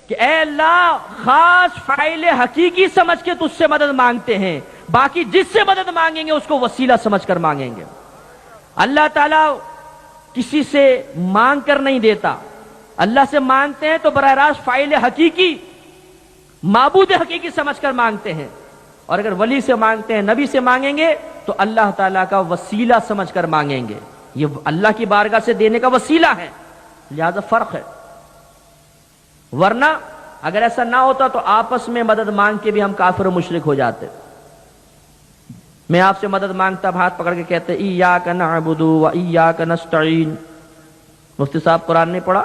کہ اے اللہ خاص فاعل حقیقی سمجھ کے تجھ سے مدد مانگتے ہیں، باقی جس سے مدد مانگیں گے اس کو وسیلہ سمجھ کر مانگیں گے۔ اللہ تعالیٰ کسی سے مانگ کر نہیں دیتا، اللہ سے مانگتے ہیں تو براہ راست فاعل حقیقی، معبود حقیقی سمجھ کر مانگتے ہیں، اور اگر ولی سے مانگتے ہیں، نبی سے مانگیں گے تو اللہ تعالیٰ کا وسیلہ سمجھ کر مانگیں گے، یہ اللہ کی بارگاہ سے دینے کا وسیلہ ہے، لہذا فرق ہے۔ ورنہ اگر ایسا نہ ہوتا تو آپس میں مدد مانگ کے بھی ہم کافر و مشرک ہو جاتے۔ میں آپ سے مدد مانگتا، ہاتھ پکڑ کے کہتے ایاک نعبد و ایاک نستعین، مفتی صاحب قرآن نہیں پڑھا؟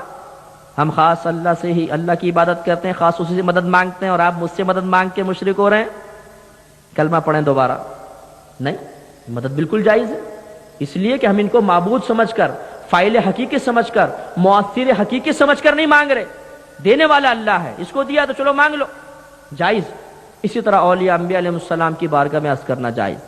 ہم خاص اللہ سے ہی اللہ کی عبادت کرتے ہیں، خاص اسی سے مدد مانگتے ہیں، اور آپ مجھ سے مدد مانگ کے مشرک ہو رہے ہیں۔ کلمہ پڑھیں دوبارہ؟ نہیں، مدد بالکل جائز ہے، اس لیے کہ ہم ان کو معبود سمجھ کر، فاعل حقیقی سمجھ کر، مؤثر حقیقی سمجھ کر نہیں مانگ رہے۔ دینے والا اللہ ہے، اس کو دیا تو چلو مانگ لو، جائز۔ اسی طرح اولیاء انبیاء علیہ السلام کی بارگاہ میں عرض کرنا جائز۔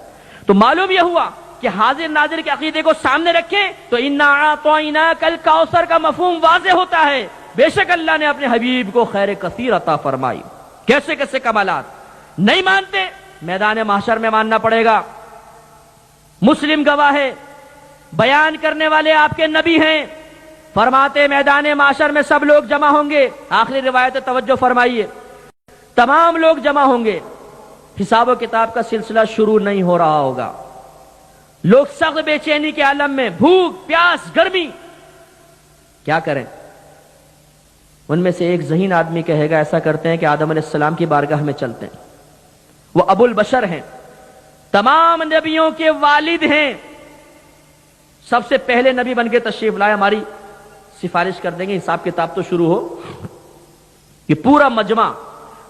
تو معلوم یہ ہوا کہ حاضر ناظر کے عقیدے کو سامنے رکھیں تو انا اعطیناک الکوثر کا مفہوم واضح ہوتا ہے، بے شک اللہ نے اپنے حبیب کو خیر کثیر عطا فرمائی، کیسے کیسے کمالات۔ نہیں مانتے، میدان محشر میں ماننا پڑے گا۔ مسلم گواہ ہے، بیان کرنے والے آپ کے نبی ہیں، فرماتے میدان محشر میں سب لوگ جمع ہوں گے۔ آخری روایت توجہ فرمائیے، تمام لوگ جمع ہوں گے، حساب و کتاب کا سلسلہ شروع نہیں ہو رہا ہوگا، لوگ سخت بے چینی کے عالم میں، بھوک پیاس گرمی، کیا کریں؟ ان میں سے ایک ذہین آدمی کہے گا ایسا کرتے ہیں کہ آدم علیہ السلام کی بارگاہ میں چلتے ہیں، وہ ابو البشر ہیں، تمام نبیوں کے والد ہیں، سب سے پہلے نبی بن کے تشریف لائے، ہماری سفارش کر دیں گے، حساب کتاب تو شروع ہو۔ یہ پورا مجمع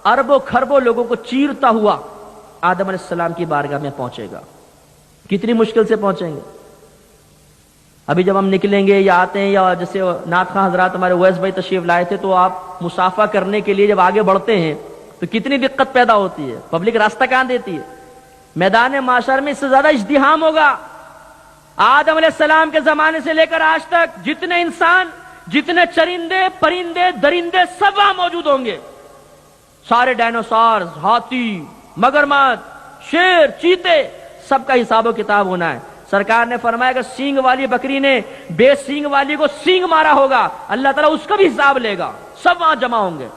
اربوں کھربوں لوگوں کو چیرتا ہوا آدم علیہ السلام کی بارگاہ میں پہنچے گا۔ کتنی مشکل سے پہنچیں گے؟ ابھی جب ہم نکلیں گے یا آتے ہیں، یا جیسے نعت خواں حضرات ہمارے اویس بھائی تشریف لائے تھے، تو آپ مصافحہ کرنے کے لیے جب آگے بڑھتے ہیں تو کتنی دقت پیدا ہوتی ہے، پبلک راستہ کہاں دیتی ہے۔ میدان محشر میں اس سے زیادہ ازدحام ہوگا۔ آدم علیہ السلام کے زمانے سے لے کر آج تک جتنے انسان، جتنے چرندے پرندے درندے سب وہاں موجود ہوں گے، سارے ڈائنوسارز، ہاتھی، مگرمچھ، شیر، چیتے، سب کا حساب و کتاب ہونا ہے۔ سرکار نے فرمایا کہ سینگ والی بکری نے بے سینگ والی کو سینگ مارا ہوگا، اللہ تعالیٰ اس کا بھی حساب لے گا، سب وہاں جمع ہوں گے۔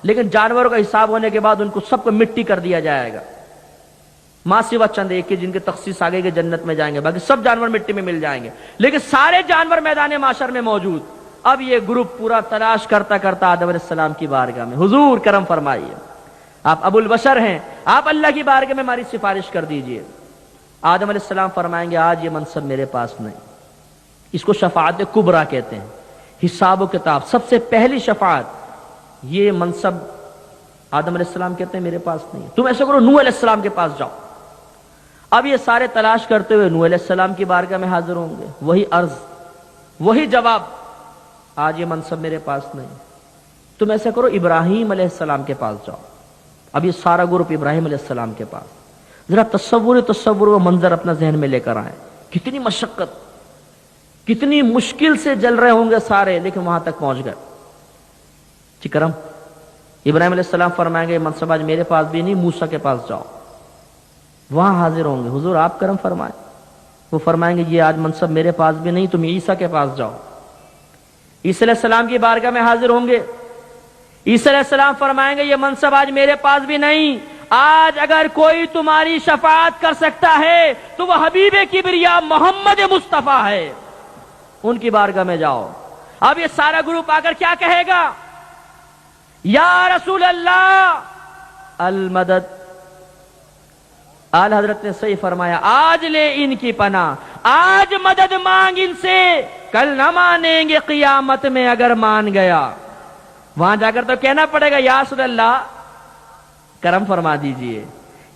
لیکن جانوروں کا حساب ہونے کے بعد ان کو سب کو مٹی کر دیا جائے گا، ماں سوا چند ایک کے جن کے تخصیص آگے کے جنت میں جائیں گے، باقی سب جانور مٹی میں مل جائیں گے، لیکن سارے جانور میدان محشر میں موجود۔ اب یہ گروپ پورا تلاش کرتا کرتا آدم علیہ السلام کی بارگاہ میں، حضور کرم فرمائیے، آپ ابو البشر ہیں، آپ اللہ کی بارگاہ میں ہماری سفارش کر دیجئے۔ آدم علیہ السلام فرمائیں گے آج یہ منصب میرے پاس نہیں، اس کو شفاعت کبریٰ کہتے ہیں، حساب و کتاب سب سے پہلی شفاعت، یہ منصب آدم علیہ السلام کہتے ہیں میرے پاس نہیں ہے، تم ایسا کرو نوح علیہ السلام کے پاس جاؤ۔ اب یہ سارے تلاش کرتے ہوئے نوح علیہ السلام کی بارگاہ میں حاضر ہوں گے، وہی عرض، وہی جواب، آج یہ منصب میرے پاس نہیں، تم ایسا کرو ابراہیم علیہ السلام کے پاس جاؤ۔ اب یہ سارا گروپ ابراہیم علیہ السلام کے پاس، ذرا تصور و منظر اپنا ذہن میں لے کر آئیں، کتنی مشقت، کتنی مشکل سے جل رہے ہوں گے سارے، لیکن وہاں تک پہنچ گئے۔ کرم ابراہیم علیہ السلام فرمائیں گے منصب آج میرے پاس بھی نہیں، موسیٰ کے پاس جاؤ، وہاں حاضر ہوں گے، حضور آپ کرم فرمائیں، وہ فرمائیں گے یہ آج منصب میرے پاس بھی نہیں، تم عیسیٰ کے پاس جاؤ۔ عیسیٰ علیہ السلام کی بارگاہ میں حاضر ہوں گے، عیسیٰ علیہ السلام فرمائیں گے یہ منصب آج میرے پاس بھی نہیں، آج اگر کوئی تمہاری شفاعت کر سکتا ہے تو وہ حبیب کبریا محمد مصطفیٰ ہے، ان کی بارگاہ میں جاؤ۔ اب یہ سارا گروپ آ کر کیا کہے گا؟ یا رسول اللہ المدد۔ آل حضرت نے صحیح فرمایا، آج لے ان کی پناہ، آج مدد مانگ ان سے، کل نہ مانیں گے قیامت میں اگر مان گیا۔ وہاں جا کر تو کہنا پڑے گا یا رسول اللہ کرم فرما دیجئے،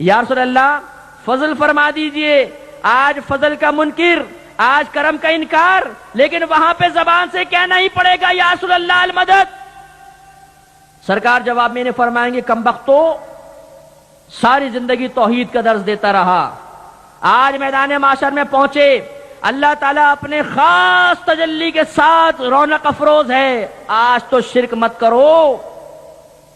یا رسول اللہ فضل فرما دیجئے، آج فضل کا منکر، آج کرم کا انکار، لیکن وہاں پہ زبان سے کہنا ہی پڑے گا یا رسول اللہ المدد۔ سرکار جواب میں نے فرمائیں گے کمبختو، ساری زندگی توحید کا درس دیتا رہا، آج میدان معاشر میں پہنچے، اللہ تعالیٰ اپنے خاص تجلی کے ساتھ رونق افروز ہے، آج تو شرک مت کرو،